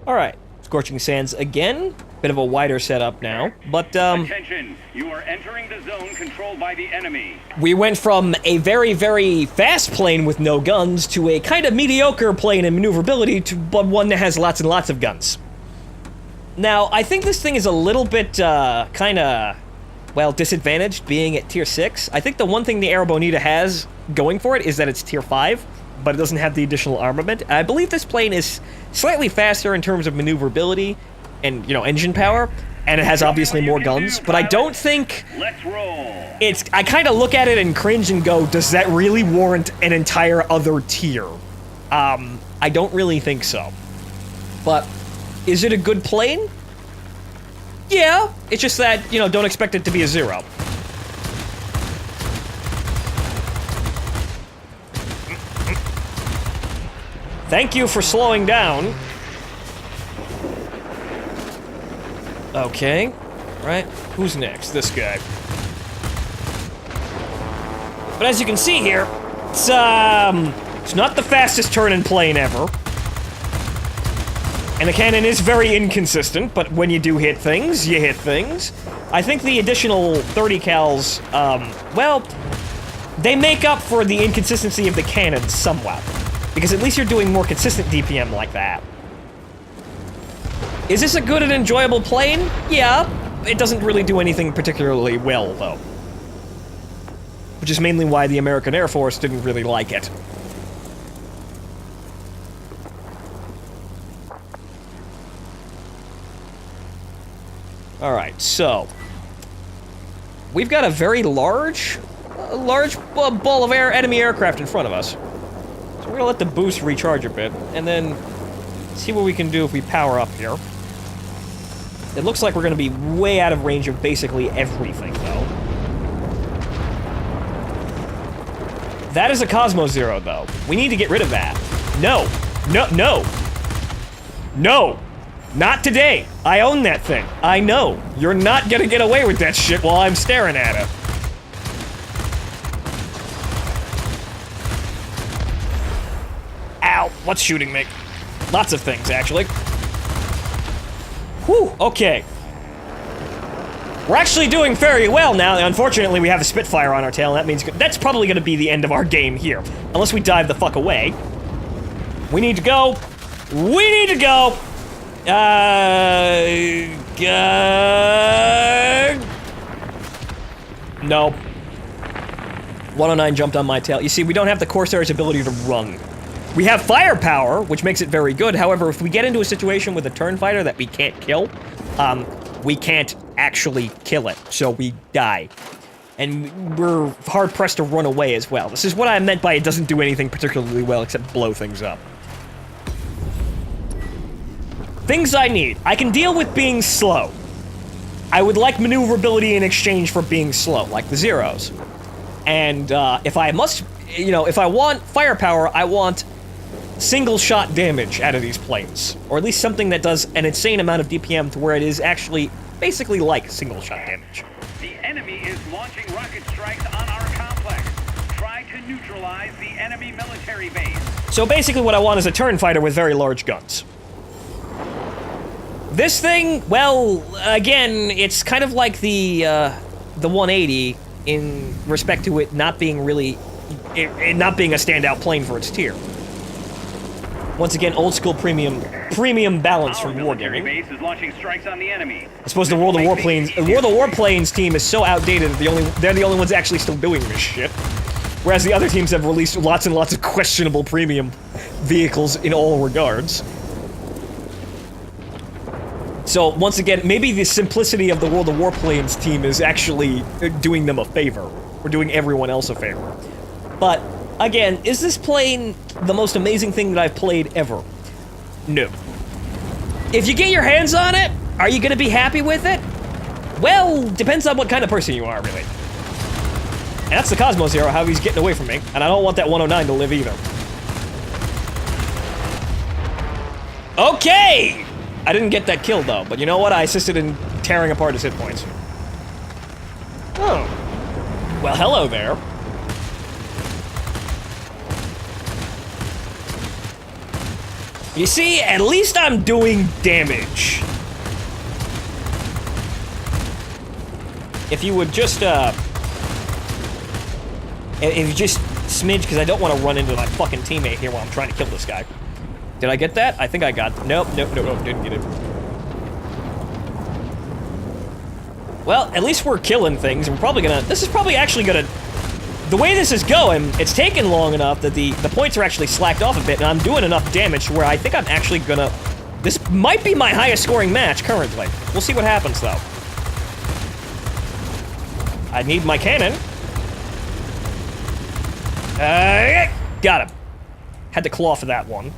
Alright, Scorching Sands again. Bit of a wider setup now, but, Attention! You are entering the zone controlled by the enemy. we went from a very, very fast plane with no guns to a kind of mediocre plane in maneuverability to one that has lots and lots of guns. Now, I think this thing is a little bit, kinda, well, disadvantaged being at tier 6. I think the one thing the Aero Bonita has going for it is that it's tier 5, but it doesn't have the additional armament. I believe this plane is slightly faster in terms of maneuverability and, you know, engine power, and it has obviously more guns, but I don't think... Let's roll. I kind of look at it and cringe and go, does that really warrant an entire other tier? I don't really think so. But, is it a good plane? Yeah, it's just that, you know, don't expect it to be a 0. Thank you for slowing down. Okay, right, who's next? This guy. But as you can see here, it's not the fastest turning plane ever. And the cannon is very inconsistent, but when you do hit things, you hit things. I think the additional 30 cals, well, they make up for the inconsistency of the cannon somewhat. Because at least you're doing more consistent DPM like that. Is this a good and enjoyable plane? Yeah. It doesn't really do anything particularly well, though. Which is mainly why the American Air Force didn't really like it. Alright, so... we've got a very large ball of enemy aircraft in front of us. So we're gonna let the boost recharge a bit, and then see what we can do if we power up here. It looks like we're gonna be way out of range of basically everything, though. That is a Cosmo Zero, though. We need to get rid of that. No. No, no. No. Not today. I own that thing. I know. You're not gonna get away with that shit while I'm staring at it. Ow. What's shooting me? Lots of things, actually. Whew, okay. We're actually doing very well now. Unfortunately, we have a Spitfire on our tail, and that means that's probably gonna be the end of our game here. Unless we dive the fuck away. We need to go. We need to go. No. 109 jumped on my tail. You see, we don't have the Corsair's ability to run. We have firepower, which makes it very good. However, if we get into a situation with a turn fighter that we can't kill, we can't actually kill it, so we die. And we're hard-pressed to run away as well. This is what I meant by it doesn't do anything particularly well except blow things up. Things I need. I can deal with being slow. I would like maneuverability in exchange for being slow, like the Zeros. And, if I must, you know, if I want firepower, I want single-shot damage out of these planes. Or at least something that does an insane amount of DPM to where it is actually basically like single-shot damage. The enemy is launching rocket strikes on our complex. Try to neutralize the enemy military base. So basically what I want is a turn fighter with very large guns. This thing, well, again, it's kind of like the 180 in respect to it not being really, it not being a standout plane for its tier. Once again, old school premium balance from Wargaming. Base is launching strikes on the enemy. I suppose the World of Warplanes team is so outdated that they're the only ones actually still doing this shit. Whereas the other teams have released lots and lots of questionable premium vehicles in all regards. So, once again, maybe the simplicity of the World of Warplanes team is actually doing them a favor. Or doing everyone else a favor. But, again, is this plane the most amazing thing that I've played ever? No. If you get your hands on it, are you gonna be happy with it? Well, depends on what kind of person you are, really. And that's the Cosmo Zero, how he's getting away from me. And I don't want that 109 to live either. Okay! I didn't get that kill, though, but you know what? I assisted in tearing apart his hit points. Oh. Well, hello there. You see, at least I'm doing damage. If you would just, if you just smidge, because I don't want to run into my fucking teammate here while I'm trying to kill this guy. Did I get that? I think I got, nope, didn't get it. Well, at least we're killing things, and we're probably gonna, this is probably actually gonna, the way this is going, it's taken long enough that the points are actually slacked off a bit, and I'm doing enough damage where I think I'm actually gonna, this might be my highest scoring match currently. We'll see what happens, though. I need my cannon. Got him. Had to claw for that one.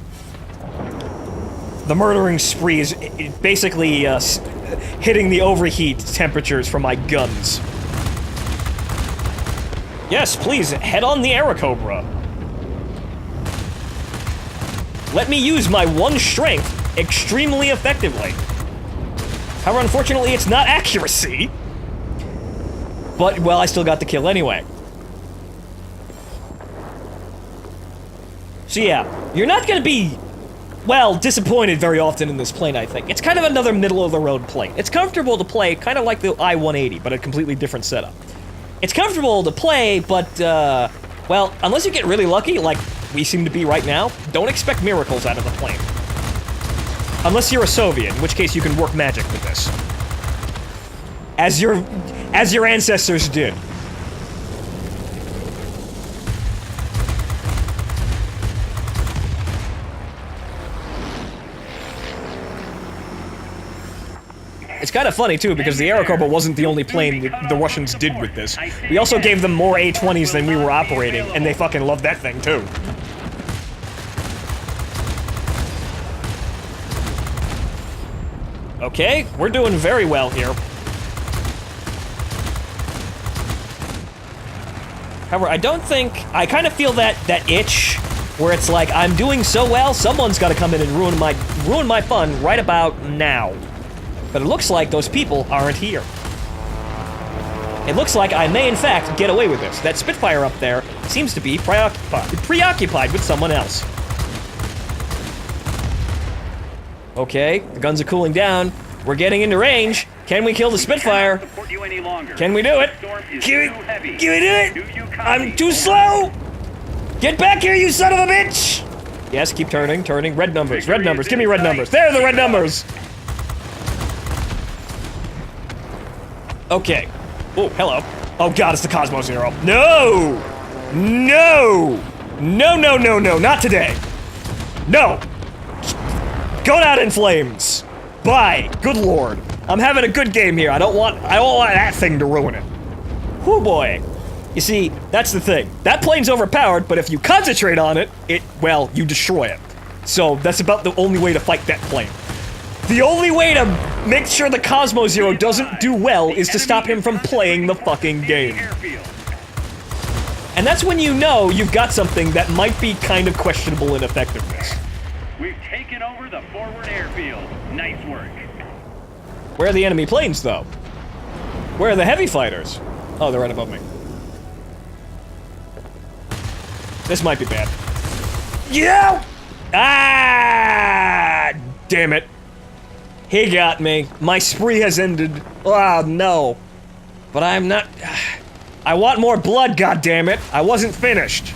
The murdering spree is basically hitting the overheat temperatures from my guns. Yes, please, head on the Airacobra. Let me use my one strength extremely effectively. However, unfortunately, it's not accuracy. But, well, I still got the kill anyway. So yeah, you're not gonna be, well, disappointed very often in this plane, I think. It's kind of another middle-of-the-road plane. It's comfortable to play, kind of like the I-180, but a completely different setup. It's comfortable to play, but, well, unless you get really lucky, like we seem to be right now, don't expect miracles out of the plane. Unless you're a Soviet, in which case you can work magic with this. As your ancestors did. It's kind of funny, too, because the Airacobra wasn't the only plane the Russians did with this. We also gave them more A-20s than we were operating, and they fucking loved that thing, too. Okay, we're doing very well here. However, I don't think... I kind of feel that itch, where it's like, I'm doing so well, someone's gotta come in and ruin my fun right about now. But it looks like those people aren't here. It looks like I may, in fact, get away with this. That Spitfire up there seems to be preoccupied with someone else. Okay, the guns are cooling down. We're getting into range. Can we kill the Spitfire? Can we do it? Can we do it? I'm too slow! Get back here, you son of a bitch! Yes, keep turning. Red numbers, give me red numbers. There are the red numbers! Okay. Oh, hello. Oh god, it's the Cosmo Zero. No! No! No, not today. No! Go down in flames! Bye! Good lord. I'm having a good game here. I don't want that thing to ruin it. Whoo boy. You see, that's the thing. That plane's overpowered, but if you concentrate on it, well, you destroy it. So that's about the only way to fight that plane. The only way to make sure the Cosmo Zero doesn't do well is to stop him from playing the fucking game. And that's when you know you've got something that might be kind of questionable in effectiveness. We've taken over the forward airfield. Nice work. Where are the enemy planes, though? Where are the heavy fighters? Oh, they're right above me. This might be bad. Yeah! Ah! Damn it. He got me. My spree has ended. Oh, no. But I'm not... I want more blood, goddammit. I wasn't finished.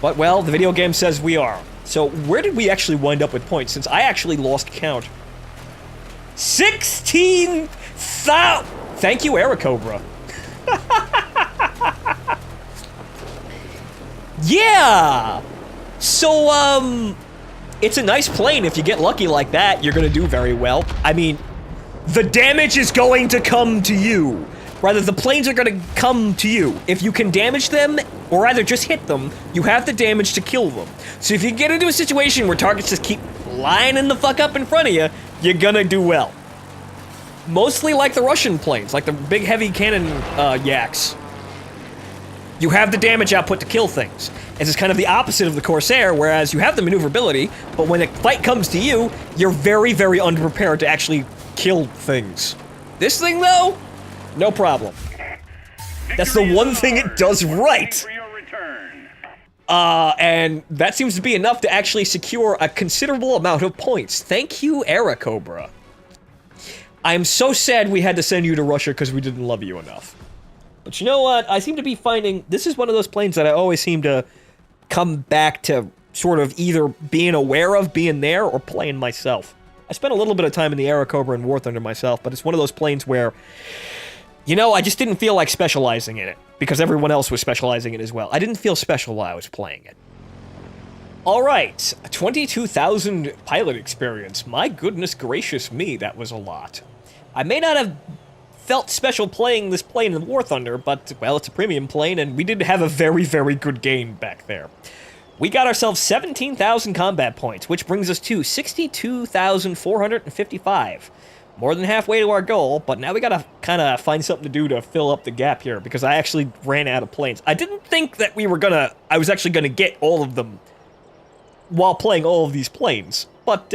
But, well, the video game says we are. So, where did we actually wind up with points, since I actually lost count? 16,000! Thank you, Airacobra. Yeah! So, it's a nice plane. If you get lucky like that, you're gonna do very well. I mean, the damage is going to come to you. Rather, the planes are gonna come to you. If you can damage them, or either just hit them, you have the damage to kill them. So if you get into a situation where targets just keep lining the fuck up in front of you, you're gonna do well. Mostly like the Russian planes, like the big heavy cannon yaks. You have the damage output to kill things. This is kind of the opposite of the Corsair, whereas you have the maneuverability, but when a fight comes to you, you're very, very unprepared to actually kill things. This thing, though, no problem. That's the one thing it does right. And that seems to be enough to actually secure a considerable amount of points. Thank you, Airacobra. I'm so sad we had to send you to Russia because we didn't love you enough. But you know what? I seem to be finding... This is one of those planes that I always seem to come back to sort of either being aware of being there or playing myself. I spent a little bit of time in the Airacobra and War Thunder myself, but it's one of those planes where, you know, I just didn't feel like specializing in it because everyone else was specializing in it as well. I didn't feel special while I was playing it. All right, 22,000 pilot experience. My goodness gracious me, that was a lot. I may not have felt special playing this plane in War Thunder, but, well, it's a premium plane, and we did have a very, very good game back there. We got ourselves 17,000 combat points, which brings us to 62,455. More than halfway to our goal, but now we gotta kind of find something to do to fill up the gap here, because I actually ran out of planes. I didn't think that I was actually gonna get all of them while playing all of these planes. But,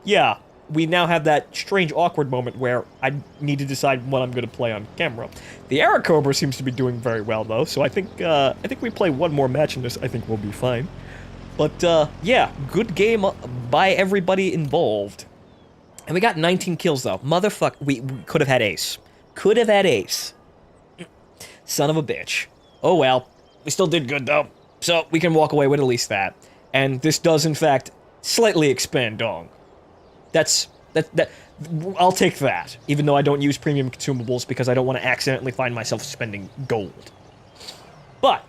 yeah, we now have that strange, awkward moment where I need to decide what I'm gonna play on camera. The Airacobra seems to be doing very well, though, so I think we play one more match in this, I think we'll be fine. But, yeah, good game by everybody involved. And we got 19 kills, though. Motherfuck, we could have had ace. Could have had ace. Son of a bitch. Oh well, we still did good, though. So, we can walk away with at least that. And this does, in fact, slightly expand Dong. I'll take that, even though I don't use premium consumables because I don't want to accidentally find myself spending gold. But,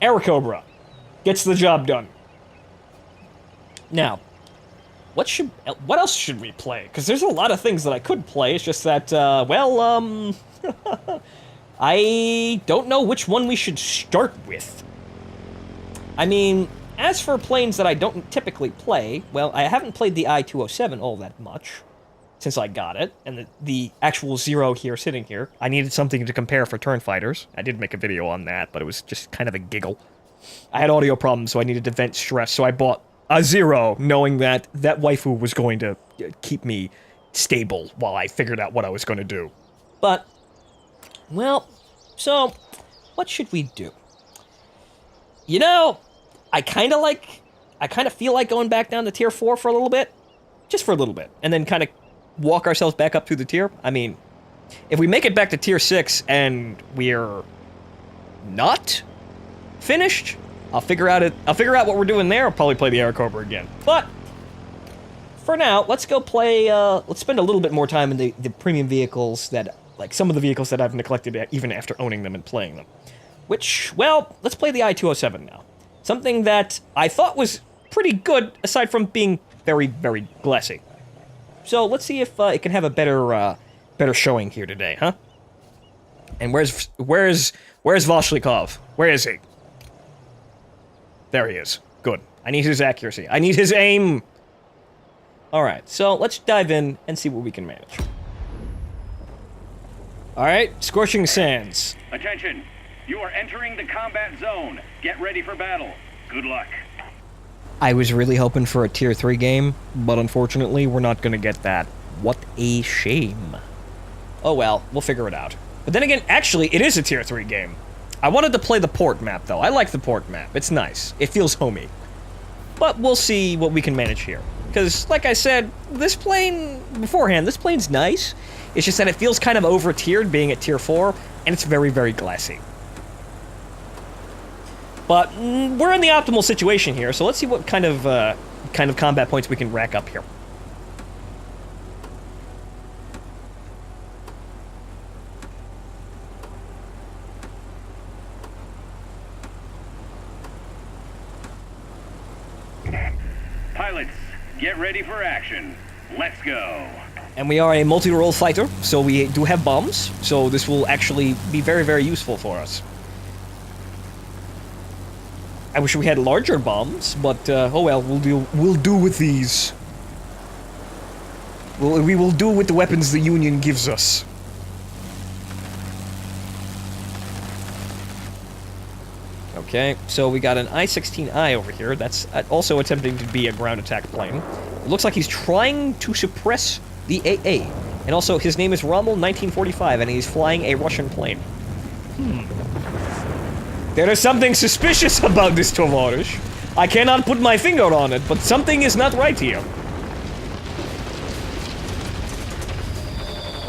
Airacobra gets the job done. Now, what else should we play? Because there's a lot of things that I could play, it's just that, I don't know which one we should start with. I mean, as for planes that I don't typically play, well, I haven't played the I-207 all that much since I got it, and the actual Zero here sitting here. I needed something to compare for turn fighters. I did make a video on that, but it was just kind of a giggle. I had audio problems, so I needed to vent stress, so I bought a Zero, knowing that that waifu was going to keep me stable while I figured out what I was going to do. But, well, so, what should we do? You know, I kind of feel like going back down to tier 4 for a little bit. Just for a little bit. And then kind of walk ourselves back up through the tier. I mean, if we make it back to tier 6 and we're not finished, I'll figure out what we're doing there. I'll probably play the Airacobra again. But, for now, let's go play, let's spend a little bit more time in the premium vehicles that, like, some of the vehicles that I've neglected even after owning them and playing them. Which, well, let's play the I-207 now. Something that I thought was pretty good, aside from being very, very glassy. So let's see if it can have a better showing here today, huh? And where's Voshlikov? Where is he? There he is. Good. I need his accuracy. I need his aim! Alright, so let's dive in and see what we can manage. Alright, Scorching Sands. Attention! You are entering the combat zone. Get ready for battle. Good luck. I was really hoping for a tier 3 game, but unfortunately we're not gonna get that. What a shame. Oh well, we'll figure it out. But then again, actually, it is a tier 3 game. I wanted to play the port map, though. I like the port map. It's nice. It feels homey. But we'll see what we can manage here. Because, like I said, this plane, beforehand, this plane's nice. It's just that it feels kind of over-tiered, being at tier 4, and it's very, very glassy. But we're in the optimal situation here, so let's see what kind of combat points we can rack up here. Pilots, get ready for action. Let's go. And we are a multi-role fighter, so we do have bombs, so this will actually be very, very useful for us. I wish we had larger bombs, but oh well, we'll do with these. We will do with the weapons the Union gives us. Okay, so we got an I-16I over here. That's also attempting to be a ground attack plane. It looks like he's trying to suppress the AA. And also, his name is Rommel 1945, and he's flying a Russian plane. There is something suspicious about this tovarищ. I cannot put my finger on it, but something is not right here.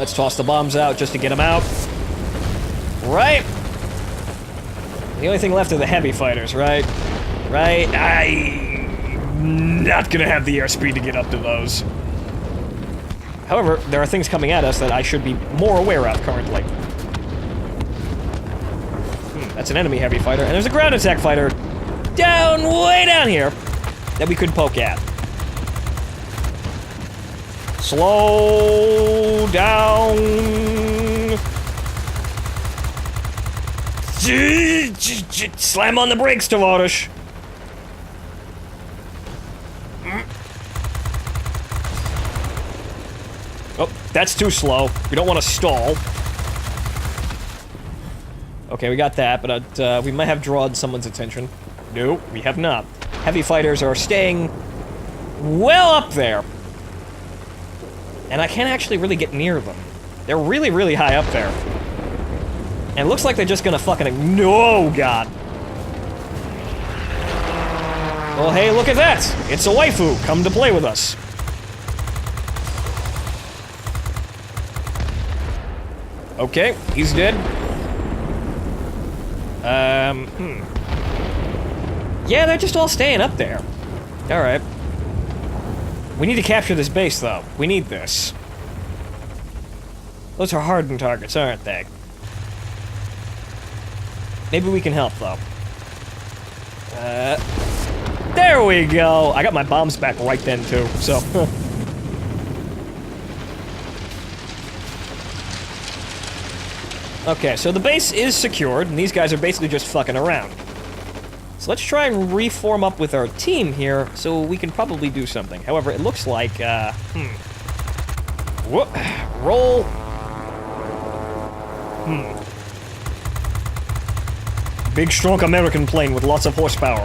Let's toss the bombs out just to get them out. Right. The only thing left are the heavy fighters, right? Right? I'm not gonna have the airspeed to get up to those. However, there are things coming at us that I should be more aware of currently. That's an enemy heavy fighter, and there's a ground attack fighter way down here that we could poke at. Slow down. Slam on the brakes, tovarищ. Oh, that's too slow. We don't want to stall. Okay, we got that, but we might have drawn someone's attention. No, we have not. Heavy fighters are staying well up there. And I can't actually really get near them. They're really, really high up there. And it looks like they're just gonna fucking... No, God. Well, hey, look at that! It's a waifu. Come to play with us. Okay, he's dead. Yeah, they're just all staying up there. Alright. We need to capture this base, though. We need this. Those are hardened targets, aren't they? Maybe we can help, though. There we go! I got my bombs back right then, too, so... Okay, so the base is secured, and these guys are basically just fucking around. So let's try and reform up with our team here, so we can probably do something. However, it looks like, Whoop. Roll. Big, strong American plane with lots of horsepower.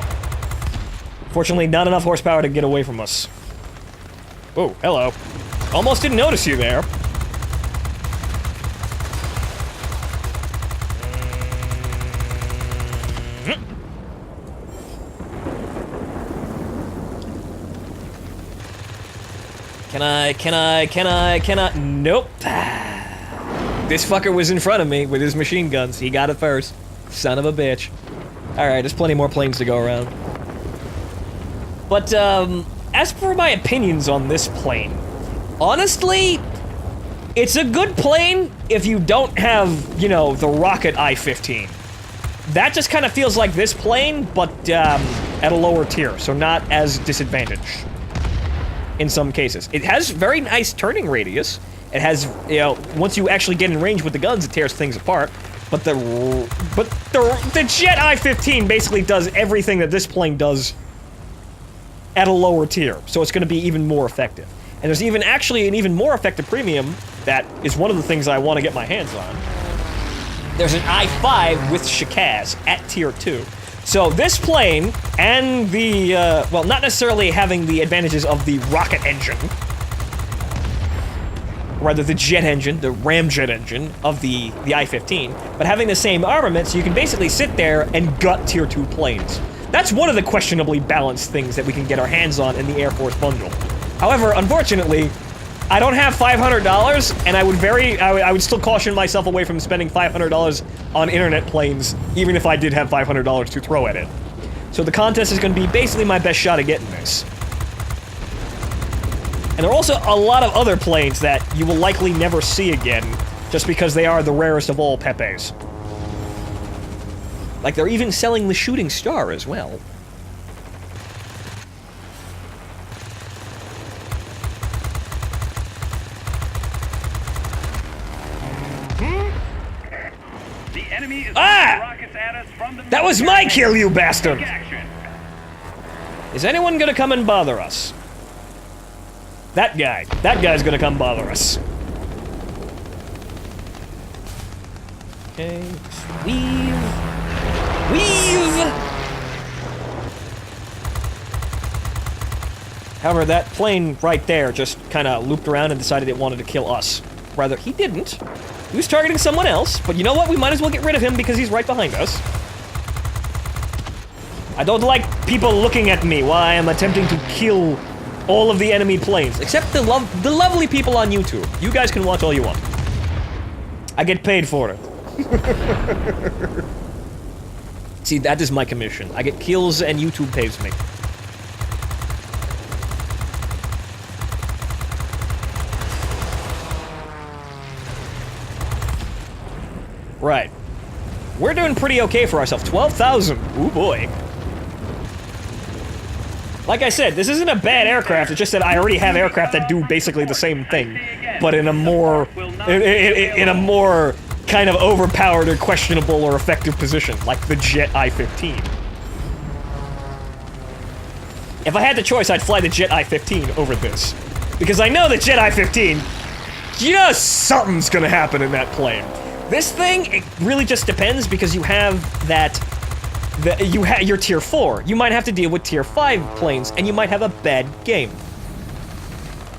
Fortunately, not enough horsepower to get away from us. Oh, hello. Almost didn't notice you there. Can I? Nope. This fucker was in front of me with his machine guns. He got it first. Son of a bitch. Alright, there's plenty more planes to go around. But, as for my opinions on this plane, honestly, it's a good plane if you don't have, you know, the rocket I-15. That just kind of feels like this plane, but, at a lower tier, so not as disadvantaged. In some cases. It has very nice turning radius. It has, you know, once you actually get in range with the guns, it tears things apart. But the Jet I-15 basically does everything that this plane does at a lower tier. So it's going to be even more effective. And there's even actually an even more effective premium that is one of the things I want to get my hands on. There's an I-5 with Shikaz at tier 2. So this plane, and the, well, not necessarily having the advantages of the rocket engine, rather the jet engine, the ramjet engine of the I-15, but having the same armament, so you can basically sit there and gut tier 2 planes. That's one of the questionably balanced things that we can get our hands on in the Air Force bundle. However, unfortunately, I don't have $500, and I would still caution myself away from spending $500 on internet planes, even if I did have $500 to throw at it. So the contest is going to be basically my best shot at getting this. And there are also a lot of other planes that you will likely never see again, just because they are the rarest of all Pepes. Like, they're even selling the Shooting Star as well. That was my kill, you bastard! Is anyone gonna come and bother us? That guy's gonna come bother us. Okay, weave. However, that plane right there just kind of looped around and decided it wanted to kill us. Rather, he didn't. He was targeting someone else, but you know what? We might as well get rid of him because he's right behind us. I don't like people looking at me while I am attempting to kill all of the enemy planes, except the lovely people on YouTube. You guys can watch all you want. I get paid for it. See, that is my commission. I get kills and YouTube pays me. Right. We're doing pretty okay for ourselves. 12,000. Ooh, boy. Like I said, this isn't a bad aircraft. It's just that I already have aircraft that do basically the same thing, but in a more, in a more kind of overpowered or questionable or effective position, like the Jet I-15. If I had the choice, I'd fly the Jet I-15 over this, because I know the Jet I-15, just something's gonna happen in that plane. This thing, it really just depends, because you have that. You're tier 4. You might have to deal with tier 5 planes, and you might have a bad game.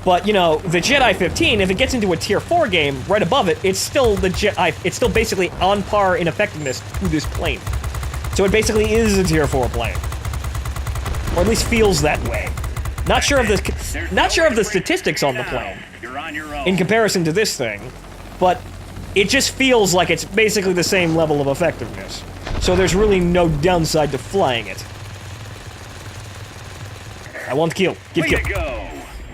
But, you know, the Jet I-15, if it gets into a tier 4 game, right above it, it's still the it's still basically on par in effectiveness to this plane. So it basically is a tier 4 plane. Or at least feels that way. Not sure of the statistics on the plane in comparison to this thing, but it just feels like it's basically the same level of effectiveness. So there's really no downside to flying it. I want kill. Give kill.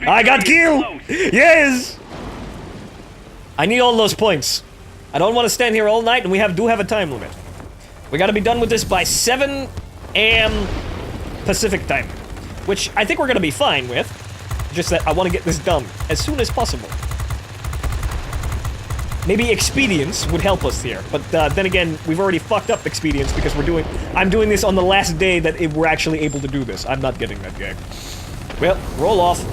I got kill! Yes! I need all those points. I don't want to stand here all night, and we do have a time limit. We gotta be done with this by 7 a.m. Pacific time. Which I think we're gonna be fine with. Just that I want to get this done as soon as possible. Maybe expedience would help us here, but then again, we've already fucked up expedience because I'm doing this on the last day that we're actually able to do this. I'm not getting that gag. Well, roll off.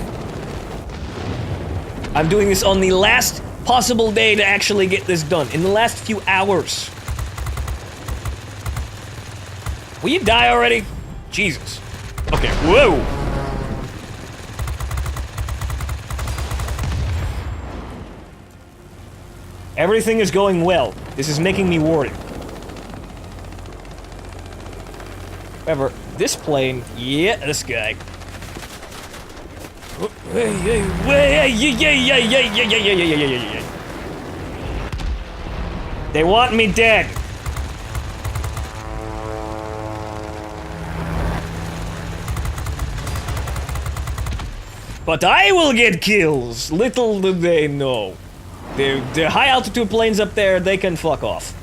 I'm doing this on the last possible day to actually get this done, in the last few hours. Will you die already? Jesus. Okay, whoa! Everything is going well. This is making me worried. However, this plane, yeah, this guy. They want me dead. But I will get kills. Little do they know. The high altitude planes up there, they can fuck off.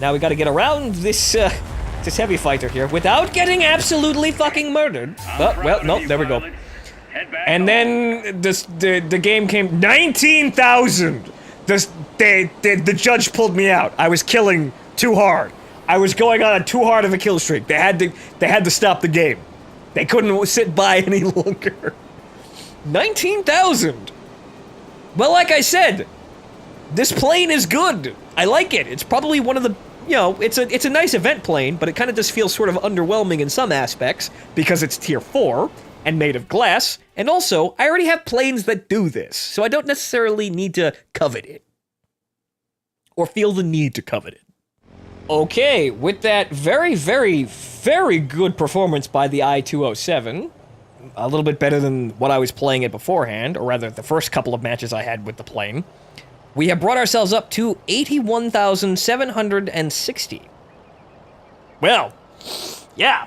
Now we gotta get around this this heavy fighter here without getting absolutely fucking murdered. Oh, well, no, there we go. And then the game came 19,000. The judge pulled me out. I was killing too hard. I was going on a too hard of a kill streak. They had to stop the game. They couldn't sit by any longer. 19,000. Well, like I said, this plane is good. I like it. It's probably one of the, you know, it's a nice event plane, but it kind of just feels sort of underwhelming in some aspects because it's tier 4 and made of glass, and also, I already have planes that do this, so I don't necessarily need to covet it. Or feel the need to covet it. Okay, with that very, very, very good performance by the I-207, a little bit better than what I was playing it beforehand, or rather the first couple of matches I had with the plane, we have brought ourselves up to 81,760. Well, yeah.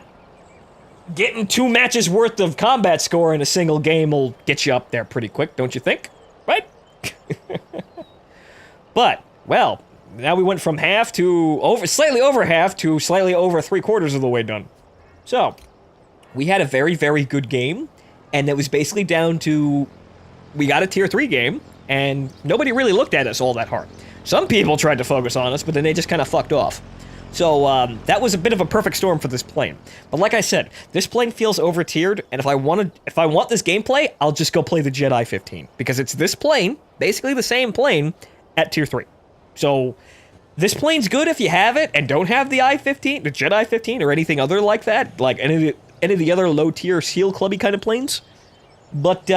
Getting 2 matches worth of combat score in a single game will get you up there pretty quick, don't you think? Right? But, well, now we went from half to slightly over half to slightly over 3/4 of the way done. So, we had a very, very good game, and it was basically down to, we got a tier 3 game, and nobody really looked at us all that hard. Some people tried to focus on us, but then they just kind of fucked off. So, that was a bit of a perfect storm for this plane. But like I said, this plane feels over-tiered, and if I want this gameplay, I'll just go play the Jet I-15, because it's this plane, basically the same plane, at tier 3. So, this plane's good if you have it, and don't have the I-15, the Jet I-15, or anything other like that, like any of the other low-tier Seal Clubby kind of planes. But,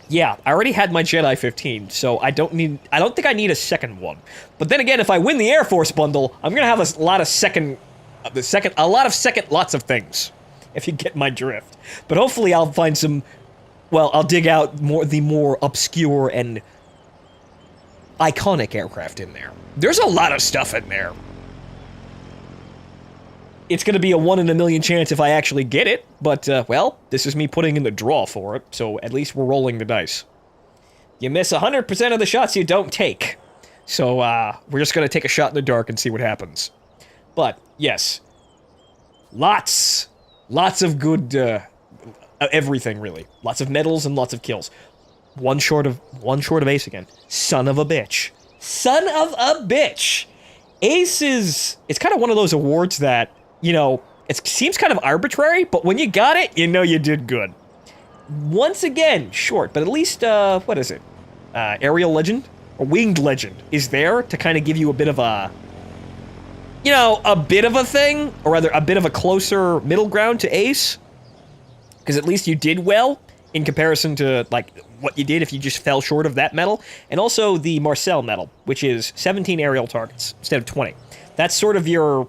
yeah, I already had my Jet I-15, so I don't think I need a second one. But then again, if I win the Air Force bundle, I'm gonna have a lot of second A lot of second lots of things, if you get my drift. But hopefully I'll find some, well, I'll dig out the more obscure and iconic aircraft in there. There's a lot of stuff in there. It's going to be a 1 in a million chance if I actually get it, but, well, this is me putting in the draw for it, so at least we're rolling the dice. You miss 100% of the shots you don't take. So, we're just going to take a shot in the dark and see what happens. But, yes. Lots of good, everything, really. Lots of medals and lots of kills. One short of ace again. Son of a bitch. Son of a bitch! Ace is... It's kind of one of those awards that, you know, it seems kind of arbitrary, but when you got it, you know you did good. Once again, short, but at least, what is it? Aerial Legend? Or Winged Legend is there to kind of give you a bit of a... You know, a bit of a thing, or rather, a bit of a closer middle ground to Ace. Because at least you did well in comparison to, like, what you did if you just fell short of that medal. And also the Marcel medal, which is 17 aerial targets instead of 20. That's sort of your...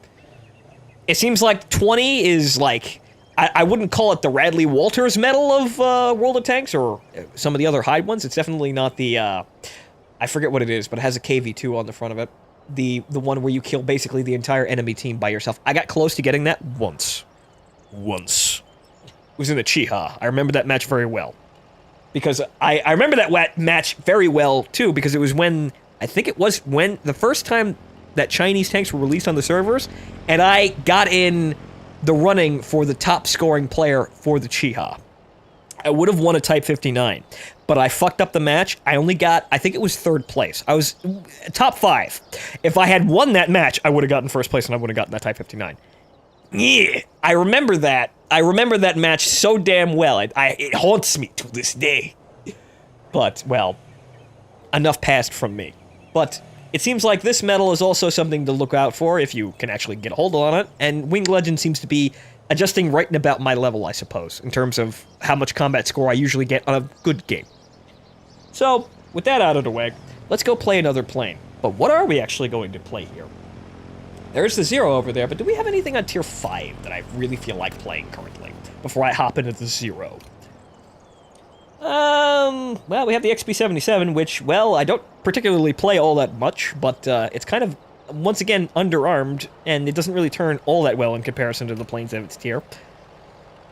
It seems like 20 is like... I wouldn't call it the Radley Walters medal of World of Tanks or some of the other Hyde ones. It's definitely not the... I forget what it is, but it has a KV-2 on the front of it. The one where you kill basically the entire enemy team by yourself. I got close to getting that once. Once. It was in the Chiha. I remember that match very well. Because I remember that match very well, too, because it was when... I think it was when the first time that Chinese tanks were released on the servers, and I got in the running for the top scoring player for the Chiha. I would have won a Type 59, but I fucked up the match. I only got, I think it was 3rd place. I was top 5. If I had won that match, I would have gotten 1st place and I would have gotten that Type 59. Yeah, I remember that. I remember that match so damn well. It haunts me to this day. But, well, enough passed from me. But it seems like this medal is also something to look out for if you can actually get a hold on it, and Winged Legend seems to be adjusting right and about my level, I suppose, in terms of how much combat score I usually get on a good game. So, with that out of the way, let's go play another plane. But what are we actually going to play here? There's the 0 over there, but do we have anything on tier 5 that I really feel like playing currently, before I hop into the 0? Well, we have the XP-77, which, well, I don't particularly play all that much, but, it's kind of, once again, underarmed, and it doesn't really turn all that well in comparison to the planes of its tier.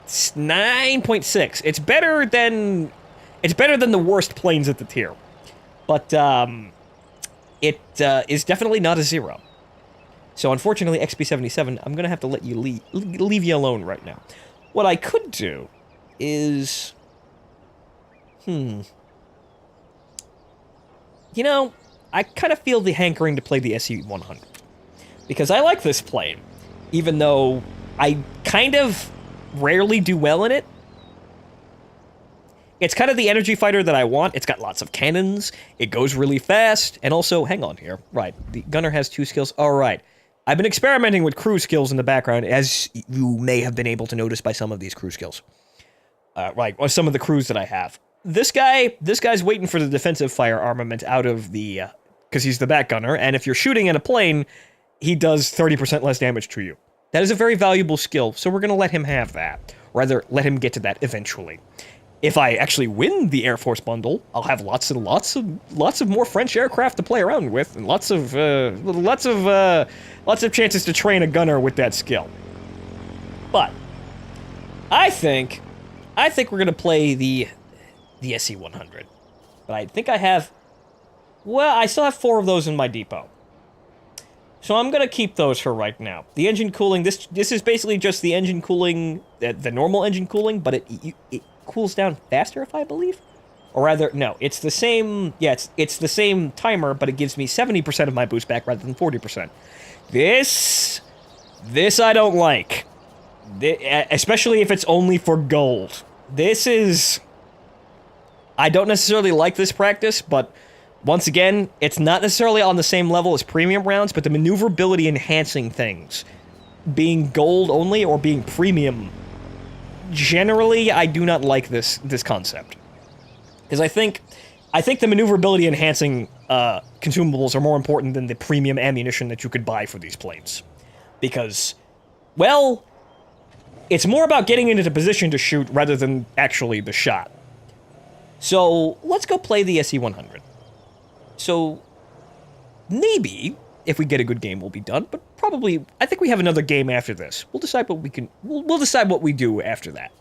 It's 9.6. It's better than the worst planes at the tier. But, it, is definitely not a 0. So, unfortunately, XP-77, I'm gonna have to let you leave you alone right now. What I could do is... You know, I kind of feel the hankering to play the SE-100. Because I like this plane, even though I kind of rarely do well in it. It's kind of the energy fighter that I want. It's got lots of cannons, it goes really fast, and also, hang on here, right, the gunner has 2 skills, alright. I've been experimenting with crew skills in the background, as you may have been able to notice by some of these crew skills. Right, or some of the crews that I have. This guy's waiting for the defensive fire armament out of the, because he's the back gunner, and if you're shooting at a plane, he does 30% less damage to you. That is a very valuable skill, so we're gonna let him have that. Rather, let him get to that eventually. If I actually win the Air Force bundle, I'll have lots and lots of more French aircraft to play around with, and lots of chances to train a gunner with that skill. But I think we're gonna play the SE-100. But I think I have... Well, I still have 4 of those in my depot. So I'm gonna keep those for right now. The engine cooling, this is basically just the engine cooling, the normal engine cooling, but it cools down faster, if I believe? Or rather, no, it's the same... Yeah, it's the same timer, but it gives me 70% of my boost back rather than 40%. This I don't like. Especially if it's only for gold. This is... I don't necessarily like this practice, but once again, it's not necessarily on the same level as premium rounds, but the maneuverability enhancing things, being gold only or being premium, generally, I do not like this concept. Because I think the maneuverability enhancing consumables are more important than the premium ammunition that you could buy for these planes. Because Well, it's more about getting into the position to shoot rather than actually the shot. So let's go play the SE-100. So maybe if we get a good game, we'll be done. But probably, I think we have another game after this. We'll decide what we can. We'll decide what we do after that.